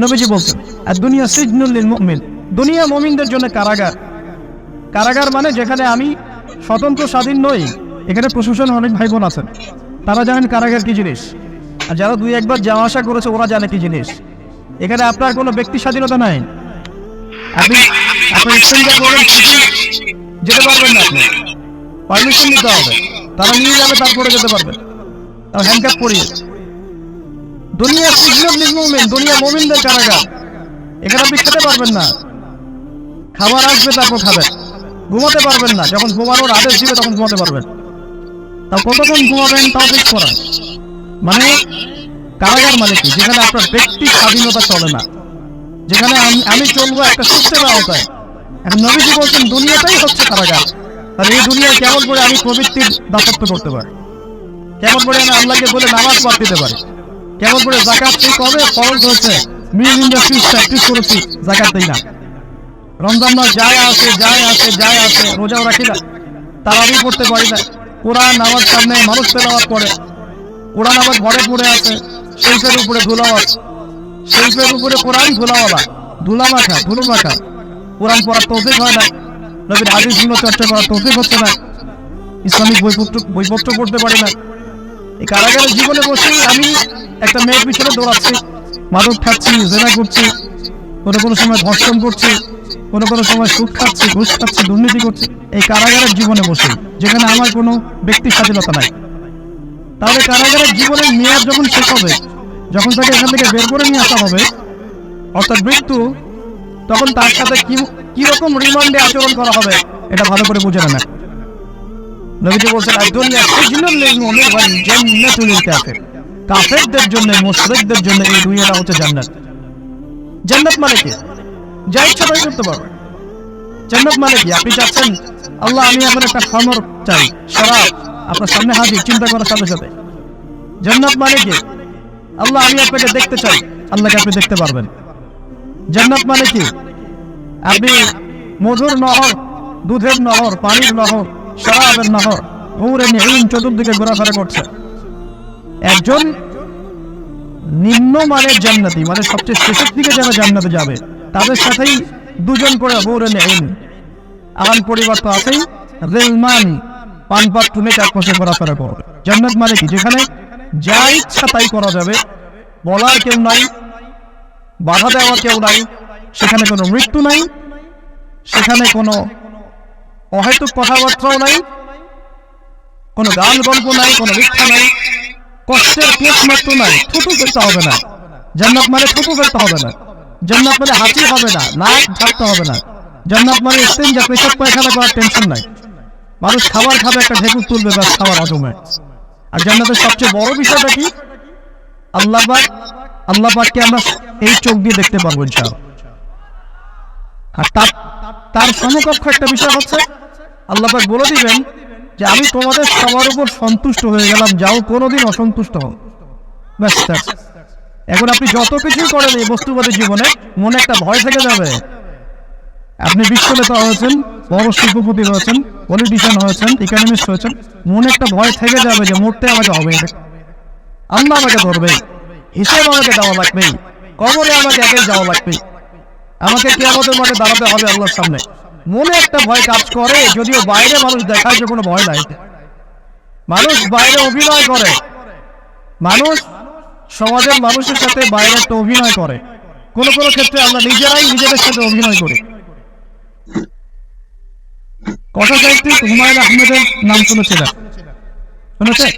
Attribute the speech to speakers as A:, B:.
A: নবীজি বলছেন আর দুনিয়া সিজনুল লিল মুমিন, দুনিয়া মুমিনদের জন্য কারাগার। কারাগার মানে যেখানে আমি স্বতন্ত্র স্বাধীন নই। এখানে প্রশাসন অনেক ভাই বোন আছেন, তারা জানেন কারাগার কি জিনিস, আর যারা দুই একবার যাওয়া আসা করেছে ওরা জানে কি জিনিস। এখানে আপনার কোনো ব্যক্তি স্বাধীনতা নাই। আপনি আপনার স্টেঞ্জার করবেন, যেতে পারবেন না, আপনি পারমিশন নিতে হবে, তারা নিয়ে যাবে, তারপরে যেতে পারবেন, তাও হ্যান্ডকাপ পরিয়ে। দুনিয়া সিজনুল লিল মুমিন, দুনিয়া মুমিনদের কারাগার। এখানে আপনি খেতে পারবেন না, খাবার আসবে তারপর খাবেন। ঘুমাতে পারবেন না, যখন ঘুমানোর আদেশ দিবে তখন ঘুমাতে পারবেন, তাও কতক্ষণ ঘুমাবেন তাও ঠিক করেন। মানে কারাগার মানে কি? যেখানে আপনার ব্যক্তি স্বাধীনতা চলে না, যেখানে আমি চলবো একটা সিস্টেমের আওতায়। এখন নবীজি বলছেন দুনিয়াটাই হচ্ছে কারাগার। তাহলে এই দুনিয়ায় কেমন করে আমি প্রবৃত্তির দাসত্ব করতে পারি? কেমন করে আমি আল্লাহকে বলে নামাজ পড় দিতে পারি? কেমন করে যাকাত সেই কবে ফরজ হয়েছে মিল ইন্ডাস্ট্রিজ প্র্যাকটিস করেছি, যাকাত দেই না। রমজান মাস যায় আসে যায় আসে যায় আসে, রোজাও রাখি না, তারাবি পড়তে পারি না। কোরআন নামাজ সামনে মানুষ তেলাওয়াত করে, কোরআন আবার ঘরে পড়ে আছে, শেলফের উপরে ধুলাওয়াত, শেলফের উপরে কোরআন ধুলাওয়ালা, ধুলো মাখা। কোরআন পড়ার তৌফিক হয় না, নবীর হাদিসগুলো চর্চা করার তৌফিক হচ্ছে না, ইসলামিক বইপত্র পড়তে পারি না। এই কারাগারের জীবনে বসেই আমি একটা মেয়ের পিছনে দৌড়াচ্ছি, মাদক খাচ্ছি, জেনা করছি, কোনো সময় ধর্ষণ করছি, কোনো সময় সুদ খাচ্ছি, ঘুষ খাচ্ছি, দুর্নীতি করছি, এই কারাগারের জীবনে বসে, যেখানে আমার কোনো ব্যক্তি স্বাধীনতা নাই। তাহলে কারাগারের জীবনের মেয়াদ যখন শেষ হবে, যখন তাকে এখান থেকে বের করে নিয়ে আসা হবে, অর্থাৎ মৃত্যু, তখন তার সাথে কি রকম রিমান্ডে আচরণ করা হবে এটা ভালো করে বুঝে না। নবীজি বলছেন দুনিয়া সিজনুল লিল মুমিন ওয়াল জান্নাতুল লিল কাফির, কাফেরদের জন্য, মুশরিকদের জন্য এই দুনিয়াটা হচ্ছে জান্নাত। জান্নাত মানে কি? যা ইচ্ছা তাই করতে পারবে। জান্নাত মানে কি? আপনি চাচ্ছেন আল্লাহ আমি এখন একটা খামর চাই, শরাব আপনার সামনে হাজির, চিন্তা করার সাথে সাথে। জান্নাত মানে কি? আল্লাহ আমি আপনাকে দেখতে চাই, আল্লাহকে আপনি দেখতে পারবেন। জান্নাত মানে কি? আপনি মধুর নহর, দুধের নহর, পানির নহর, শরাবের নহর, হুরে নিঈম চতুর্দিকে ঘোরাফেরা করছে। একজন নিম্নমানের জান্নাতি, মানে সবচেয়ে শেষের দিকে যারা জান্নাতে যাবে, তাদের সাথেই দুজন করে হুরে নিঈম, আগান পরিবার তো আছেই, রেলমান পানপাত তুলে চারপাশে ঘোরাফেরা করবে। জান্নাত মানে কি? যেখানে যা ইচ্ছা তাই করা যাবে, বলার কেউ নাই, বাধা দেওয়ার কেউ নাই, সেখানে কোনো মৃত্যু নাই, সেখানে কোনো অহেতুক কথাবার্তাও নাই, কোনো গান গল্প নাই, কোনো মিথ্যা নাই, কষ্টের মাত্র নাই, থুতু ফেলতে হবে না। জান্নাত মানে থুতু ফেলতে হবে না, জান্নাত মানে হাঁচি হবে না, নাক ঢাকতে হবে না, জান্নাত মানে ইস্তেঞ্জা পেশাব পায়খানা করার টেনশন নাই। মানুষ খাবার খাবে, একটা ঢেকুর তুলবে, ব্যাস খাবার হজমে। আর জান্নাতের সবচেয়ে বড় বিষয়টা কি? আল্লাহ পাককে আমরা এই চোখ দিয়ে দেখতে পারবো ইনশাআল্লাহ। আর তার সমকক্ষ একটা বিষয় হচ্ছে আল্লাহ পাক বলে দিবেন যে আমি তোমাদের সবার উপর সন্তুষ্ট হয়ে গেলাম, যাও কোনোদিন অসন্তুষ্ট হও। ব্যাস। এখন আপনি যত কিছুই করেন এই বস্তুবাদী জীবনে, মনে একটা ভয় থেকে যাবে। আপনি বিশ্ব নেতা হয়েছেন, বড় শিল্পপতি হয়েছেন, পলিটিশিয়ান হয়েছেন, ইকোনমিস্ট হয়েছেন, মনে একটা ভয় থেকে যাবে যে মরতে আমাকে হবে, আল্লাহ আমাকে ধরবে, হিসেব আমাকে দেওয়া লাগবে, কবরে আমাকে একাই যাওয়া লাগবে, আমাকে কিয়ামতের মাঠে দাঁড়াতে হবে আল্লাহর সামনে। মনে একটা ভয় কাজ করে, যদিও বাইরে মানুষ দেখায় যে কোনো ভয় নাই, মানুষ বাইরে অভিনয় করে, মানুষ সমাজের মানুষের সাথে বাইরে একটা অভিনয় করে, কোনো ক্ষেত্রে আমরা নিজেরাই নিজেদের সাথে অভিনয় করি। কথা সাহিত্যিক হুমায়ুন আহমেদের নাম শুনেছিলেন? শুনেছে?